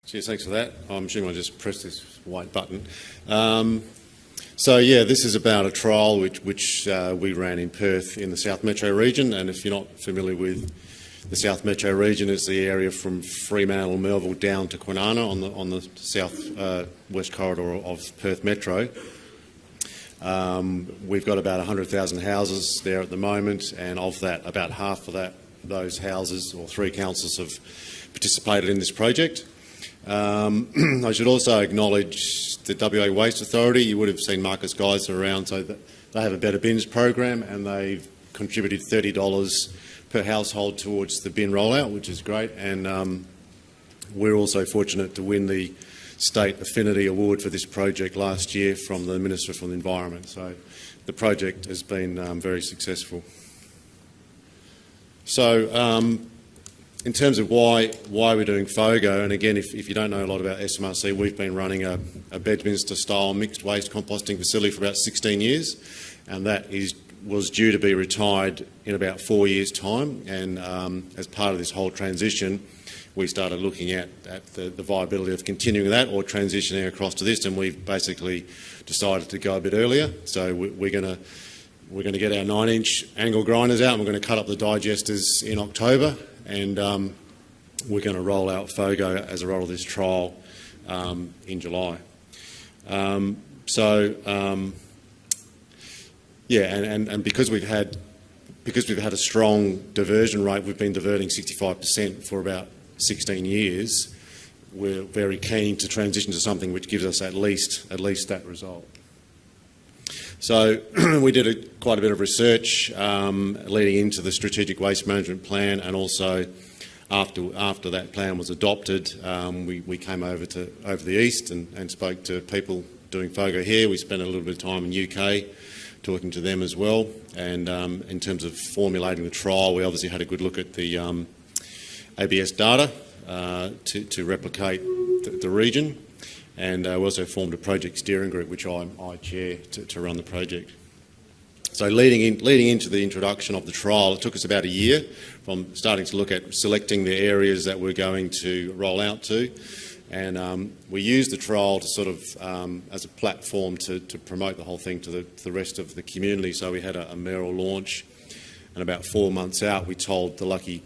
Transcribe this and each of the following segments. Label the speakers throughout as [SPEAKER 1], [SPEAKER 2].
[SPEAKER 1] Cheers, thanks for that. I'm assuming I just press this white button. So yeah, this is about a trial which we ran in Perth in the South Metro region, and if you're not familiar with the South Metro region, it's the area from Fremantle, Melville down to Kwinana on the south west corridor of Perth Metro. We've got about 100,000 houses there at the moment, and of that, about half of those houses, or 3 councils, have participated in this project. I should also acknowledge the WA Waste Authority. You would have seen Marcus Geiser around, so that they have a Better Bins program, and they've contributed $30 per household towards the bin rollout, which is great. And we're also fortunate to win the State Affinity Award for this project last year from the Minister for the Environment. So the project has been very successful. So in terms of why we're doing FOGO, and again, if you don't know a lot about SMRC, we've been running a Bedminster-style mixed waste composting facility for about 16 years, and that was due to be retired in about 4 years' time. And as part of this whole transition, we started looking at the viability of continuing that or transitioning across to this, and we've basically decided to go a bit earlier. So we're going to get our 9-inch angle grinders out, and we're going to cut up the digesters in October. And we're going to roll out FOGO as a result of this trial in July. Yeah, and because we've had a strong diversion rate, we've been diverting 65% for about 16 years. We're very keen to transition to something which gives us at least that result. So we did quite a bit of research leading into the Strategic Waste Management Plan, and also after that plan was adopted, we came over the east and spoke to people doing FOGO here. We spent a little bit of time in UK talking to them as well. And in terms of formulating the trial, we obviously had a good look at the ABS data to replicate the region. And we also formed a project steering group, which I chair, to run the project. So leading into the introduction of the trial, it took us about a year from starting to look at selecting the areas that we're going to roll out to. And we used the trial to sort of as a platform to promote the whole thing to the rest of the community. So we had a mayoral launch, and about 4 months out, we told the lucky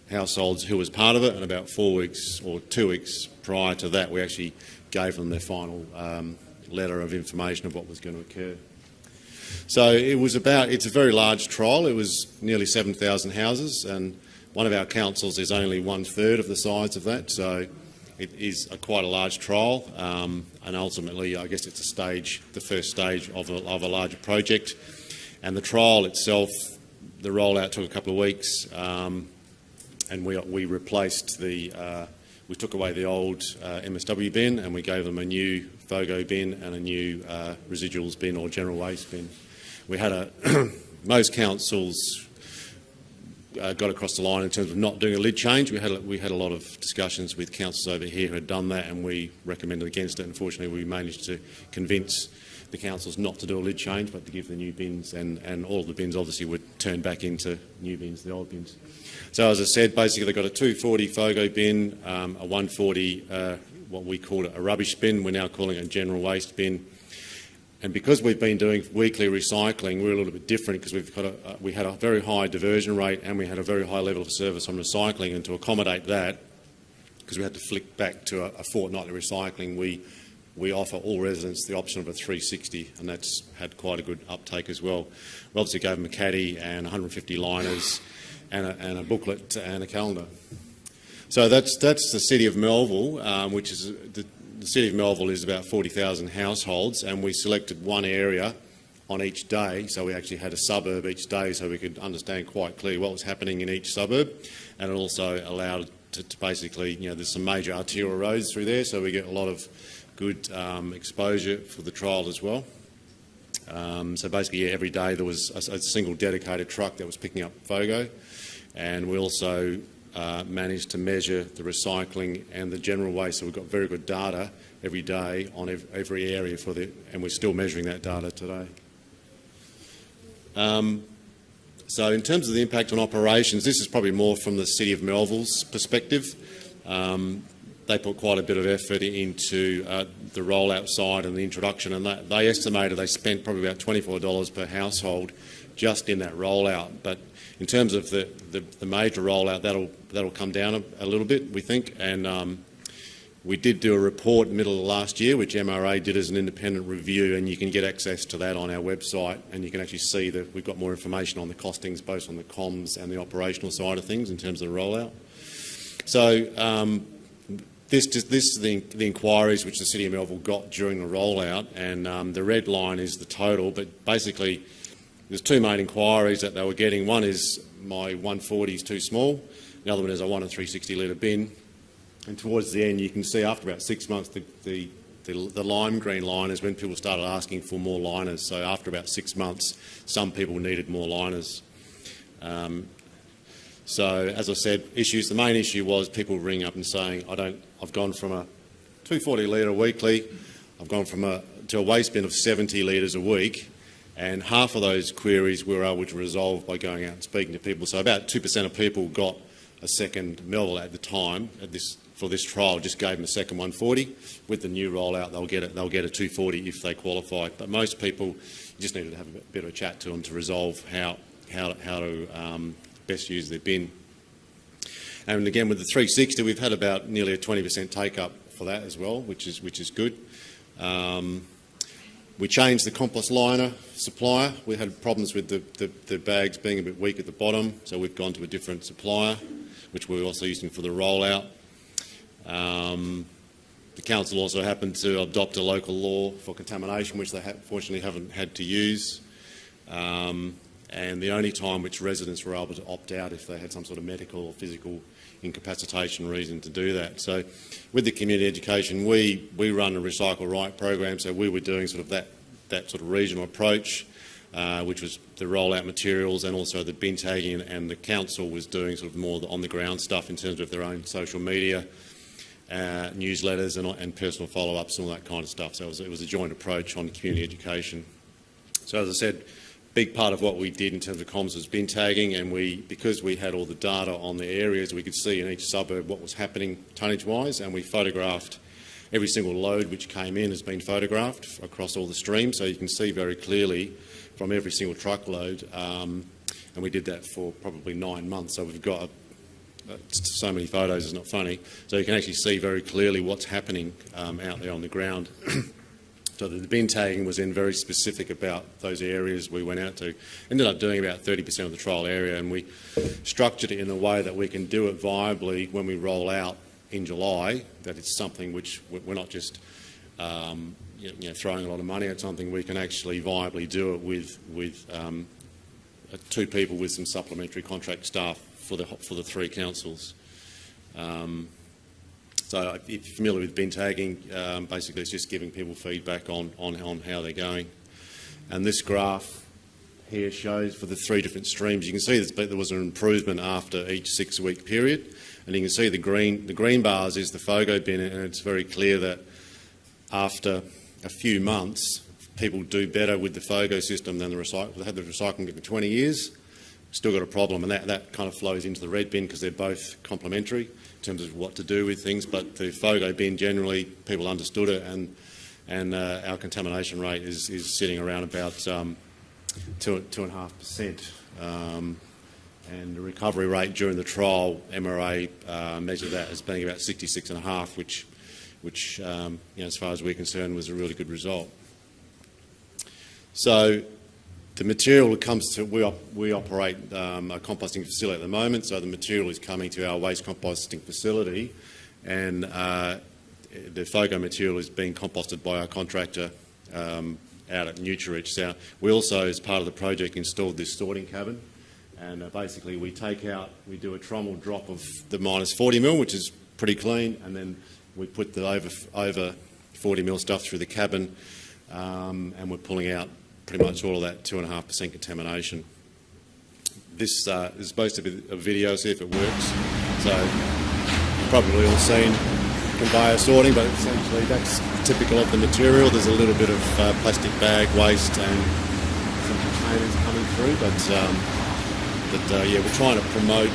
[SPEAKER 1] households who was part of it, and about 4 weeks or 2 weeks prior to that, we actually gave them their final letter of information of what was going to occur. So it's a very large trial. It was nearly 7,000 houses, and one of our councils is only 1/3 of the size of that. So it is quite a large trial, and ultimately, I guess it's the first stage of a larger project. And the trial itself, the rollout took a couple of weeks, and we replaced we took away the old MSW bin, and we gave them a new FOGO bin and a new residuals bin or general waste bin. We had most councils got across the line in terms of not doing a lid change. We had a lot of discussions with councils over here who had done that, and we recommended against it. Unfortunately, we managed to convince the councils not to do a lid change, but to give the new bins, and all of the bins obviously would turn back into new bins, the old bins. So as I said, basically they've got a 240 FOGO bin, a 140 what we call a rubbish bin. We're now calling it a general waste bin. And because we've been doing weekly recycling, we're a little bit different, because we had a very high diversion rate, and we had a very high level of service on recycling. And to accommodate that, because we had to flick back to a fortnightly recycling, we offer all residents the option of a 360, and that's had quite a good uptake as well. We obviously gave them a caddy and 150 liners and a booklet and a calendar. So that's the City of Melville, which is the City of Melville is about 40,000 households, and we selected one area on each day. So we actually had a suburb each day, so we could understand quite clearly what was happening in each suburb, and it also allowed to basically, there's some major arterial roads through there, so we get a lot of good exposure for the trial as well. So basically, every day there was a single dedicated truck that was picking up FOGO, and we also managed to measure the recycling and the general waste. So we've got very good data every day on every area and we're still measuring that data today. So in terms of the impact on operations, this is probably more from the City of Melville's perspective. they put quite a bit of effort into the rollout side and the introduction, and they estimated they spent probably about $24 per household just in that rollout. But in terms of the major rollout, that'll come down a little bit, we think. And we did do a report middle of last year, which MRA did as an independent review, and you can get access to that on our website, and you can actually see that we've got more information on the costings, both on the comms and the operational side of things in terms of the rollout. So this is the inquiries which the City of Melville got during the rollout, and the red line is the total, but basically there's two main inquiries that they were getting. One is my 140 is too small, the other one is I want a 360 litre bin. And towards the end, you can see after about 6 months, the lime green line is when people started asking for more liners. So after about 6 months, some people needed more liners. So as I said, issues. The main issue was people ringing up and saying, I've gone from a 240 litre weekly, I've gone to a waste bin of 70 litres a week, and half of those queries we were able to resolve by going out and speaking to people. So about 2% of people got a second Melville at the time for this trial, just gave them a second 140. With the new rollout, they'll get a 240 if they qualify. But most people, you just needed to have a bit of a chat to them to resolve how to best use their bin. And again, with the 360, we've had about nearly a 20% take up for that as well, which is good. We changed the compost liner supplier. We had problems with the bags being a bit weak at the bottom, so we've gone to a different supplier, which we're also using for the rollout. The council also happened to adopt a local law for contamination, which they fortunately haven't had to use. And the only time which residents were able to opt out if they had some sort of medical or physical incapacitation reason to do that. So with the community education, we run a Recycle Right program, so we were doing sort of that sort of regional approach, which was the rollout materials and also the bin tagging, and the council was doing sort of more the on-the-ground stuff in terms of their own social media, newsletters and personal follow-ups and all that kind of stuff. So it was a joint approach on community education. So as I said, big part of what we did in terms of comms was bin tagging, and because we had all the data on the areas, we could see in each suburb what was happening tonnage-wise, and we photographed every single load which came in has been photographed across all the streams, so you can see very clearly from every single truckload, and we did that for probably 9 months, so we've got so many photos, it's not funny, so you can actually see very clearly what's happening out there on the ground. So the bin tagging was then very specific about those areas we went out to. Ended up doing about 30% of the trial area, and we structured it in a way that we can do it viably when we roll out in July, that it's something which we're not just throwing a lot of money at something. We can actually viably do it with 2 people with some supplementary contract staff for the 3 councils. So if you're familiar with bin tagging, basically it's just giving people feedback on how they're going. And this graph here shows for the 3 different streams, you can see there was an improvement after each 6-week period. And you can see the green bars is the FOGO bin, and it's very clear that after a few months, people do better with the FOGO system than the recycle. They had the recycling bin for 20 years, still got a problem, and that kind of flows into the red bin because they're both complementary in terms of what to do with things. But the FOGO bin, generally, people understood it, and our contamination rate is sitting around about 2.5%. And the recovery rate during the trial, MRA measured that as being about 66.5%, which as far as we're concerned, was a really good result. So the material that comes to, we operate a composting facility at the moment, so the material is coming to our waste composting facility, and the FOGO material is being composted by our contractor out at Nutridge. So we also, as part of the project, installed this sorting cabin, and basically we do a trommel drop of the minus 40 mil, which is pretty clean, and then we put the over 40 mil stuff through the cabin, and we're pulling out pretty much all of that 2.5% contamination. This is supposed to be a video, see if it works. So you've probably all seen conveyor sorting, but essentially that's typical of the material. There's a little bit of plastic bag waste and some containers coming through, but yeah, we're trying to promote,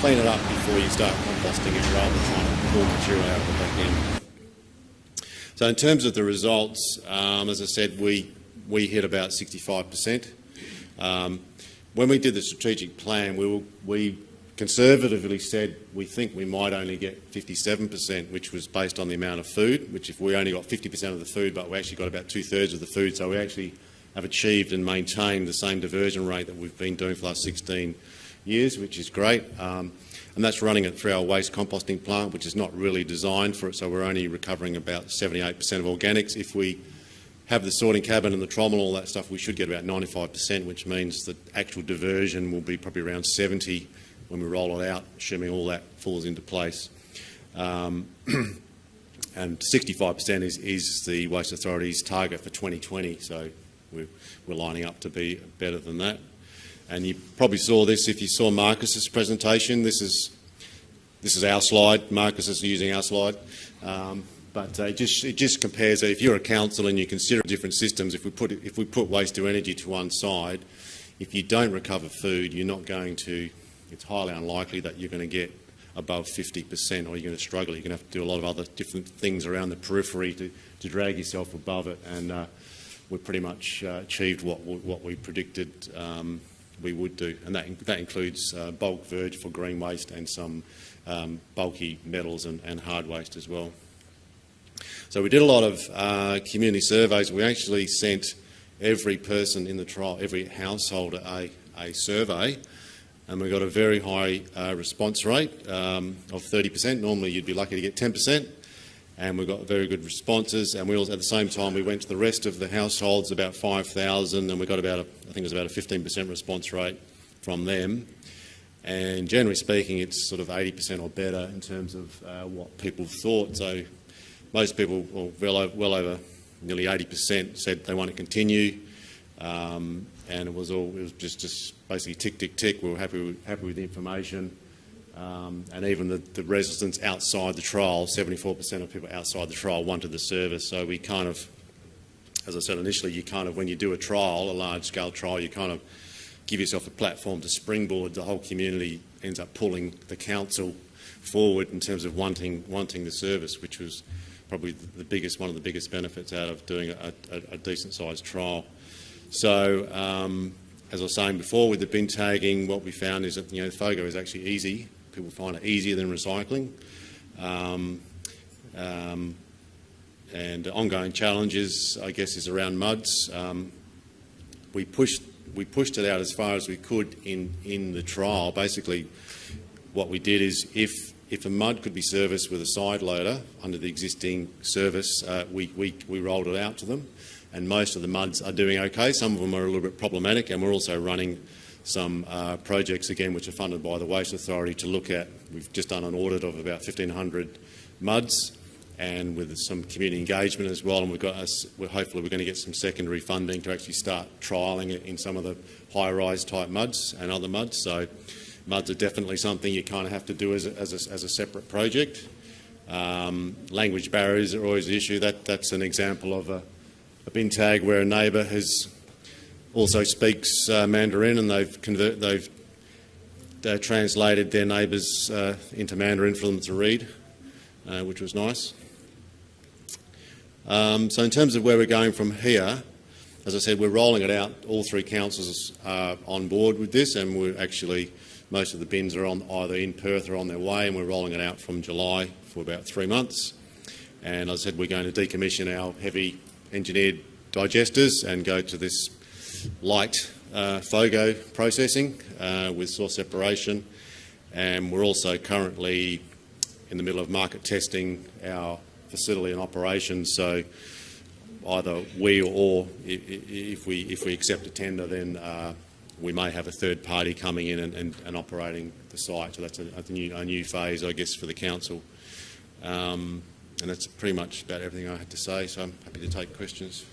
[SPEAKER 1] clean it up before you start composting it rather than trying to pull material out of the back end. So in terms of the results, as I said, we hit about 65%. When we did the strategic plan, we conservatively said we think we might only get 57%, which was based on the amount of food, which if we only got 50% of the food, but we actually got about 2/3 of the food, so we actually have achieved and maintained the same diversion rate that we've been doing for the last 16 years, which is great. And that's running it through our waste composting plant, which is not really designed for it, so we're only recovering about 78% of organics. If we have the sorting cabin and the trommel and all that stuff, we should get about 95%, which means that actual diversion will be probably around 70 when we roll it out, assuming all that falls into place. And 65% is the Waste Authority's target for 2020, so we're lining up to be better than that. And you probably saw this if you saw Marcus's presentation. This is our slide. Marcus is using our slide. But it just compares. If you're a council and you consider different systems, if we put waste to energy to one side, if you don't recover food, you're not going to. It's highly unlikely that you're going to get above 50%, or you're going to struggle. You're going to have to do a lot of other different things around the periphery to drag yourself above it. And we pretty much achieved what we predicted we would do, and that includes bulk verge for green waste and some bulky metals and hard waste as well. So we did a lot of community surveys. We actually sent every person in the trial, every householder, a survey, and we got a very high response rate of 30%. Normally you'd be lucky to get 10%, and we got very good responses. And we also, at the same time, we went to the rest of the households, about 5,000, and we got about I think it was about a 15% response rate from them. And generally speaking, it's sort of 80% or better in terms of what people thought. So most people, well over nearly 80%, said they want to continue, and it was just basically tick, tick, tick. We were happy with the information, and even the residents outside the trial, 74% of people outside the trial wanted the service. So we kind of, as I said initially, when you do a trial, a large-scale trial, you kind of give yourself a platform to springboard. The whole community ends up pulling the council forward in terms of wanting the service, which was probably one of the biggest benefits out of doing a decent-sized trial. So, as I was saying before, with the bin tagging, what we found is that FOGO is actually easy. People find it easier than recycling. And ongoing challenges, I guess, is around muds. We pushed it out as far as we could in the trial. Basically, what we did is if a mud could be serviced with a side loader under the existing service, we rolled it out to them, and most of the muds are doing okay. Some of them are a little bit problematic, and we're also running some projects again which are funded by the Waste Authority to look at. We've just done an audit of about 1,500 muds, and with some community engagement as well, and hopefully we're going to get some secondary funding to actually start trialling it in some of the high-rise type muds and other muds. So muds are definitely something you kind of have to do as a separate project. Language barriers are always an issue. That's an example of a bin tag where a neighbour also speaks Mandarin, and they've translated their neighbours into Mandarin for them to read, which was nice. So in terms of where we're going from here, as I said, we're rolling it out. All three councils are on board with this, and most of the bins are either in Perth or on their way, and we're rolling it out from July for about 3 months. And as I said, we're going to decommission our heavy engineered digesters and go to this light FOGO processing with source separation. And we're also currently in the middle of market testing our facility and operations. So either we or if we accept a tender, then we may have a third party coming in and operating the site. So that's a new phase, I guess, for the council. And that's pretty much about everything I had to say. So I'm happy to take questions.